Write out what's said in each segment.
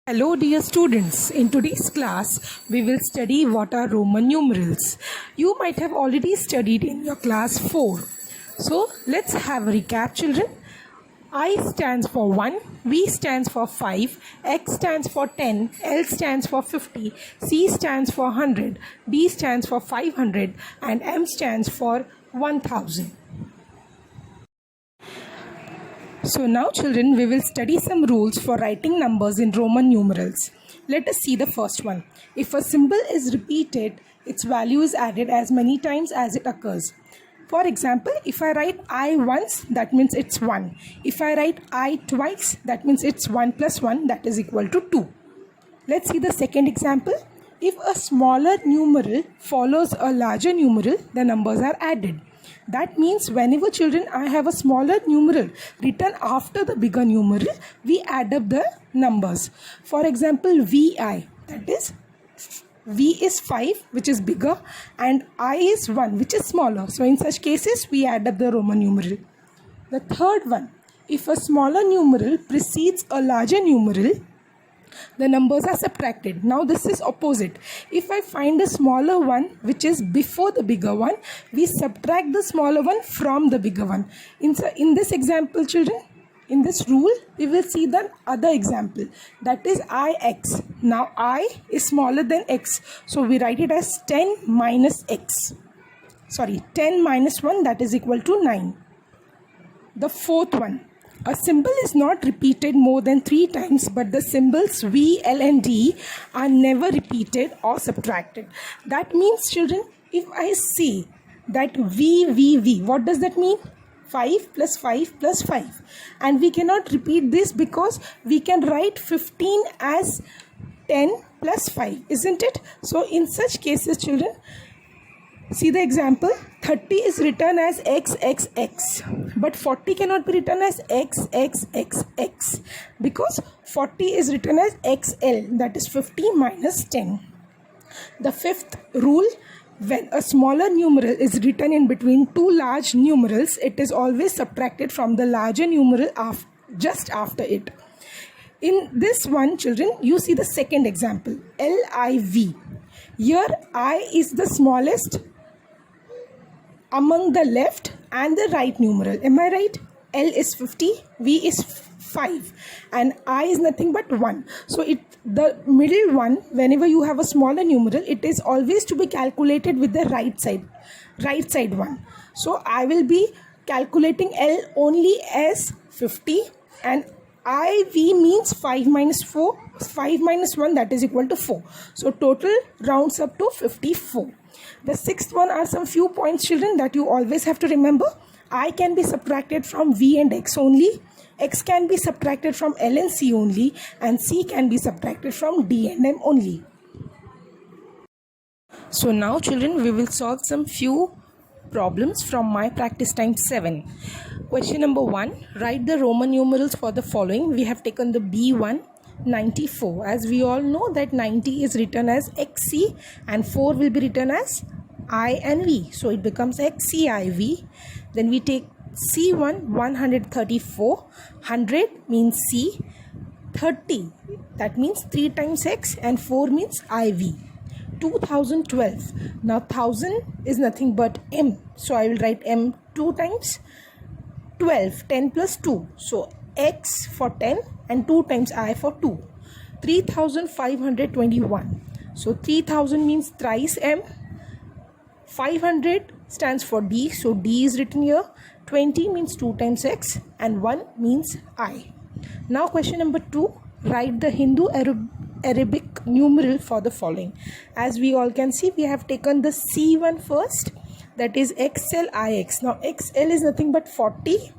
Hello dear students, in today's class we will study what are Roman numerals. You might have already studied in your class 4. So let's have a recap children. I stands for 1, V stands for 5, X stands for 10, L stands for 50, C stands for 100, B stands for 500 and M stands for 1000. So now children, we will study some rules for writing numbers in Roman numerals. Let us see the first one. If a symbol is repeated, its value is added as many times as it occurs. For example, if I write I once, that means it's 1. If I write I twice, that means it's 1 plus 1, that is equal to 2. Let's see the second example. If a smaller numeral follows a larger numeral, the numbers are added. That means whenever children I have a smaller numeral written after the bigger numeral, we add up the numbers. For example, VI, that is V is 5, which is bigger, and I is 1, which is smaller. So in such cases, we add up the Roman numeral. The third one, if a smaller numeral precedes a larger numeral, the numbers are subtracted. Now this is opposite. If I find a smaller one which is before the bigger one, we subtract the smaller one from the bigger one. In this example children, in this rule, we will see the other example, that is Ix. Now I is smaller than x, so we write it as 10 minus x. 10 minus 1, that is equal to 9. The fourth one, a symbol is not repeated more than 3 times, but the symbols V, L and D are never repeated or subtracted. That means children, if I say that V, what does that mean? 5 plus 5 plus 5. And we cannot repeat this because we can write 15 as 10 plus 5, isn't it? So in such cases children, see the example, 30 is written as XXX, but 40 cannot be written as XXXX because 40 is written as XL, that is 50 minus 10. The fifth rule, when a smaller numeral is written in between two large numerals, it is always subtracted from the larger numeral just after it. In this one children, you see the second example, LIV. Here I is the smallest among the left and the right numeral. Am I right? L is 50, V is 5 and I is nothing but 1. So the middle one, whenever you have a smaller numeral, it is always to be calculated with the right side one. So I will be calculating L only as 50 and IV means 5 minus 4, 5 minus 1, that is equal to 4. So total rounds up to 54. The sixth one are some few points children that you always have to remember. I can be subtracted from V and X only. X can be subtracted from L and C only. And C can be subtracted from D and M only. So now children, we will solve some few problems from my practice time 7. Question number 1. Write the Roman numerals for the following. We have taken the B1. 94. As we all know that 90 is written as XC and 4 will be written as I and V. So it becomes XCIV. Then we take C1 134. 100 means C. 30, that means 3 times X and 4 means IV. 2012. Now 1000 is nothing but M. So I will write M 2 times. 12, 10 plus 2. So X for 10 and 2 times I for 2. 3521. So 3000 means thrice M. 500 stands for D. So D is written here. 20 means 2 times X and 1 means I. Now question number 2. Write the Hindu Arabic numeral for the following. As we all can see, we have taken the C1 first. That is XLIX. Now XL is nothing but 40.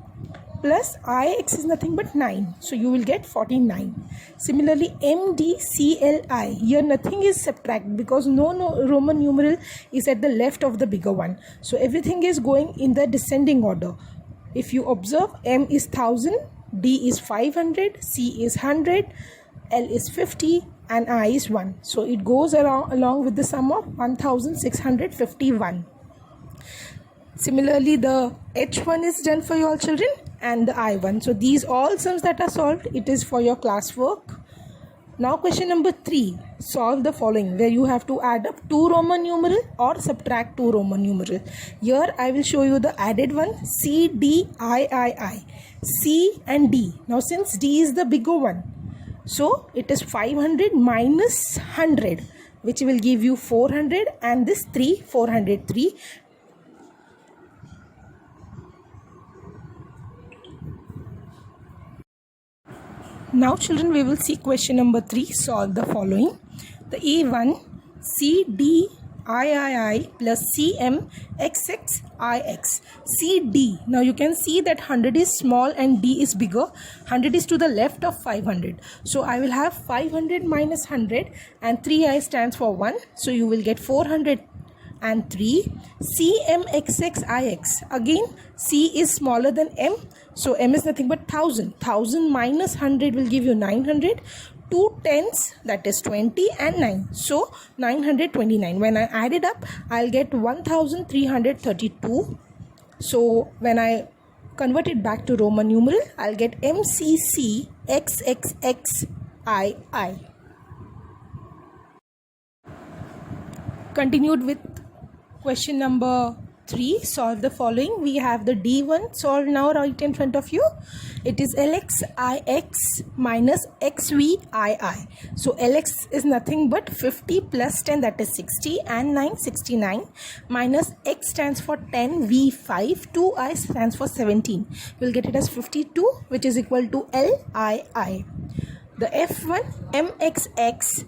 Plus Ix is nothing but 9. So you will get 49. Similarly, MDCLI. Here nothing is subtracted because no Roman numeral is at the left of the bigger one. So everything is going in the descending order. If you observe, M is 1000, D is 500, C is 100, L is 50 and I is 1. So it goes along with the sum of 1651. Similarly, the H1 is done for you all children and the I1. So these all sums that are solved, it is for your classwork. Now question number 3. Solve the following, where you have to add up 2 Roman numeral or subtract 2 Roman numeral. Here I will show you the added one, C, D, I. C and D. Now since D is the bigger one, so it is 500 minus 100, which will give you 400, and this 3, 403. Now children, we will see question number 3. Solve the following. The A1, CD III plus CM XX IX. CD. Now you can see that 100 is small and D is bigger. 100 is to the left of 500. So I will have 500 minus 100, and 3I stands for 1. So you will get 403. CMXXIX. Again, C is smaller than M. So M is nothing but 1000. 1000 minus 100 will give you 900. 2 tens, that is 20, and 9. So 929. When I add it up, I'll get 1332. So when I convert it back to Roman numeral, I'll get MCCXXXII. Continued with question number 3. Solve the following. We have the D1 solved now right in front of you. It is LXIX minus XVII. So LX is nothing but 50 plus 10, that is 60, and 9, 69, minus X stands for 10, V5, 2I stands for 17. We'll get it as 52, which is equal to LII. The F1,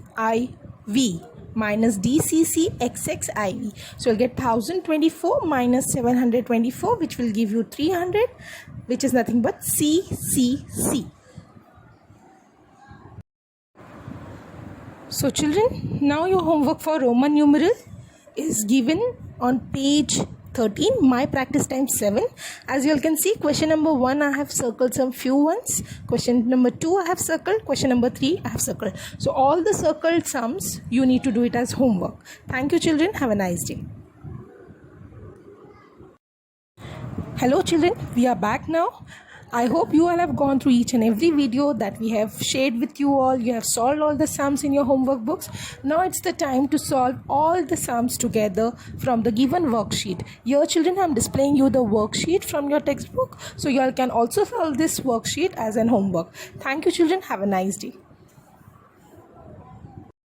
MXXIV minus DCCXXIV. So you'll get 1024 minus 724, which will give you 300, which is nothing but CCC. So children, now your homework for Roman numeral is given on page 13, my practice time 7. As you can see, question number 1 I have circled some few ones. Question number 2 I have circled. Question number 3 I have circled. So all the circled sums you need to do it as homework. Thank you children. Have a nice day. Hello children, we are back now. I hope you all have gone through each and every video that we have shared with you all. You have solved all the sums in your homework books. Now it's the time to solve all the sums together from the given worksheet. Here children, I am displaying you the worksheet from your textbook. So you all can also solve this worksheet as an homework. Thank you children. Have a nice day.